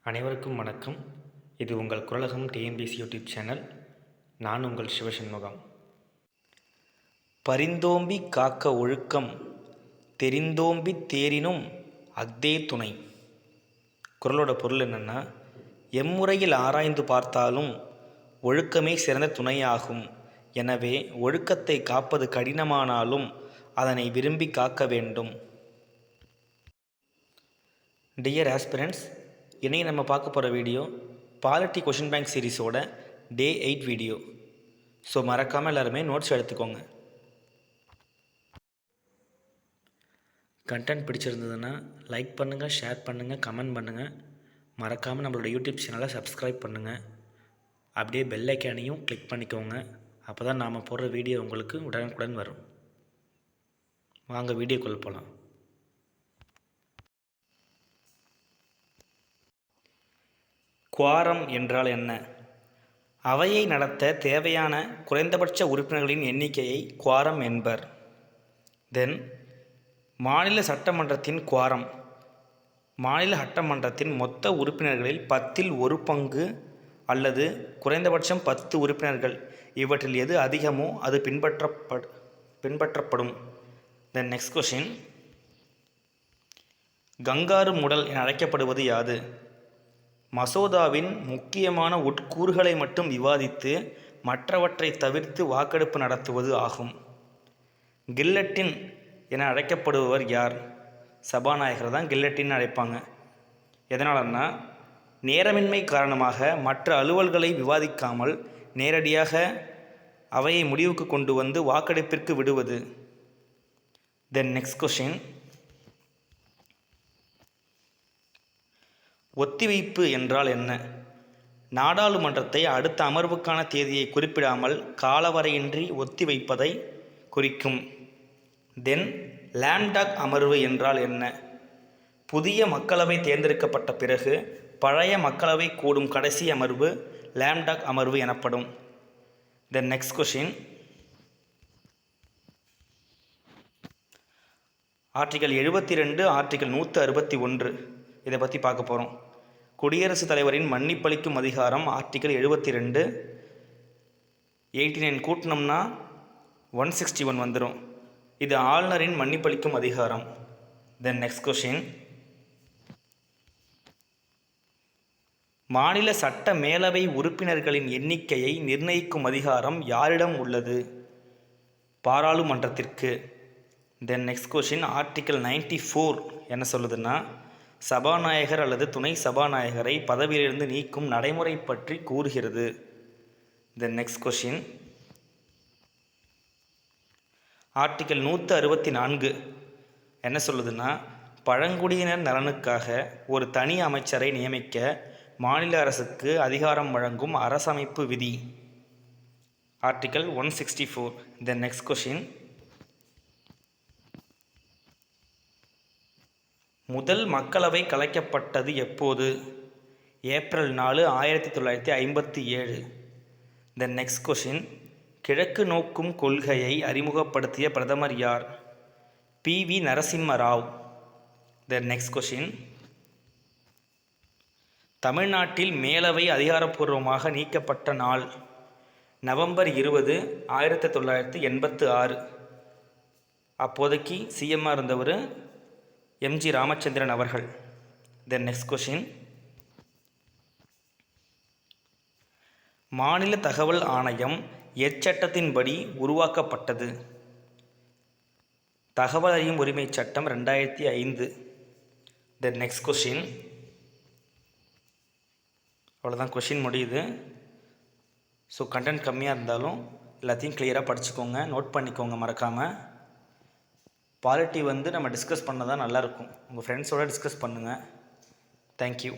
அனைவருக்கும் வணக்கம். இது உங்கள் குரலகம் டிஎன்பிஎஸ்சி யூடியூப் சேனல். நான் உங்கள் சிவசண்முகம். பரிந்தோம்பி காக்க ஒழுக்கம் தெரிந்தோம்பி தேரினும் அஃதே துணை. குரலோட பொருள் என்னென்னா, எம்முறையில் ஆராய்ந்து பார்த்தாலும் ஒழுக்கமே சிறந்த துணையாகும். எனவே ஒழுக்கத்தை காப்பது கடினமானாலும் அதனை விரும்பி காக்க வேண்டும். டியர் ஆஸ்பிரண்ட்ஸ், இன்றைக்கி நம்ம பார்க்க போகிற வீடியோ பாலிட்டி கொஷின் பேங்க் சீரீஸோட டே 8 வீடியோ. ஸோ மறக்காமல் எல்லாருமே நோட்ஸ் எடுத்துக்கோங்க. கண்டென்ட் பிடிச்சிருந்ததுன்னா லைக் பண்ணுங்கள், ஷேர் பண்ணுங்கள், கமெண்ட் பண்ணுங்கள். மறக்காமல் நம்மளோட யூடியூப் சேனலை சப்ஸ்கிரைப் பண்ணுங்கள். அப்படியே பெல் ஐக்கானையும் கிளிக் பண்ணிக்கோங்க. அப்போ தான் நாம் போடுற வீடியோ உங்களுக்கு உடனுக்குடன் வரும். வாங்க வீடியோக்குள்ள போகலாம். குவாரம் என்றால் என்ன? அவையை நடத்த தேவையான குறைந்தபட்ச உறுப்பினர்களின் எண்ணிக்கையை குவாரம் என்பர். தென் மாநில சட்டமன்றத்தின் குவாரம் மாநில சட்டமன்றத்தின் மொத்த உறுப்பினர்களில் 10ல் 1 பங்கு அல்லது குறைந்தபட்சம் 10 உறுப்பினர்கள். இவற்றில் எது அதிகமோ அது பின்பற்றப்படும். தென் நெக்ஸ்ட் கொஷின், கங்காரு முடல் என அழைக்கப்படுவது யாது? மசோதாவின் முக்கியமான உட்கூறுகளை மட்டும் விவாதித்து மற்றவற்றை தவிர்த்து வாக்கெடுப்பு நடத்துவது ஆகும். கில்லட்டின் என அழைக்கப்படுபவர் யார்? சபாநாயகர் தான் கில்லட்டின் அழைப்பாங்க. எதனாலன்னா, நேரமின்மை காரணமாக மற்ற அலுவல்களை விவாதிக்காமல் நேரடியாக அவையை முடிவுக்கு கொண்டு வந்து வாக்கெடுப்பிற்கு விடுவது. தென் நெக்ஸ்ட் கொஷின், ஒத்திவைப்பு என்றால் என்ன? நாடாளுமன்றத்தை அடுத்த அமர்வுக்கான தேதியை குறிப்பிடாமல் காலவரையின்றி ஒத்திவைப்பதை குறிக்கும். தென் லேம்டாக் அமர்வு என்றால் என்ன? புதிய மக்களவை தேர்ந்தெடுக்கப்பட்ட பிறகு பழைய மக்களவை கூடும் கடைசி அமர்வு லேம்டாக் அமர்வு எனப்படும். Then next question, article 72, article 161 இதை பற்றி பார்க்க போகிறோம். குடியரசுத் தலைவரின் மன்னிப்பளிக்கும் அதிகாரம் ஆர்டிகல் 72. 89 கூட்டினோம்னா 161 வந்துடும். இது ஆளுநரின் மன்னிப்பளிக்கும் அதிகாரம். தென் நெக்ஸ்ட் கொஷின், மாநில சட்ட மேலவை உறுப்பினர்களின் எண்ணிக்கையை நிர்ணயிக்கும் அதிகாரம் யாரிடம் உள்ளது? பாராளுமன்றத்திற்கு. தென் நெக்ஸ்ட் கொஷின், ஆர்டிகல் 94 என்ன சொல்லுதுன்னா, சபாநாயகர் அல்லது துணை சபாநாயகரை பதவியிலிருந்து நீக்கும் நடைமுறை பற்றி கூறுகிறது. தென் நெக்ஸ்ட் கொஷின், ஆர்டிகல் 164 என்ன சொல்லுதுன்னா, பழங்குடியினர் நலனுக்காக ஒரு தனி அமைச்சரை நியமிக்க மாநில அரசுக்கு அதிகாரம் வழங்கும் அரசமைப்பு விதி. ஆர்டிகல் 164. தென் நெக்ஸ்ட் கொஷின், முதல் மக்களவை கலைக்கப்பட்டது எப்போது? ஏப்ரல் 4, 1957. தென் நெக்ஸ்ட் கொஷின், கிழக்கு நோக்கும் கொள்கையை அறிமுகப்படுத்திய பிரதமர் யார்? PV Narasimha Rao. Then next question, தமிழ்நாட்டில் மேலவை அதிகாரப்பூர்வமாக நீக்கப்பட்ட நாள்? நவம்பர் 20, 1986. அப்போதைக்கு சிஎம்மாக இருந்தவர் MG ராமச்சந்திரன் அவர்கள். தென் நெக்ஸ்ட் கொஷின், மாநில தகவல் ஆணையம் எச்சட்டத்தின்படி உருவாக்கப்பட்டது? தகவல் அறியும் உரிமை சட்டம் 2005. தென் நெக்ஸ்ட் கொஷின், அவ்வளோதான் கொஷின் முடியுது. ஸோ கண்டென்ட் கம்மியாக இருந்தாலும் எல்லாத்தையும் கிளியராக படிச்சுக்கோங்க, நோட் பண்ணிக்கோங்க மறக்காமல். பாலிட்டி நம்ம டிஸ்கஸ் பண்ண தான் நல்லாயிருக்கும். உங்கள் ஃப்ரெண்ட்ஸோடு டிஸ்கஸ் பண்ணுங்கள். தேங்க்யூ.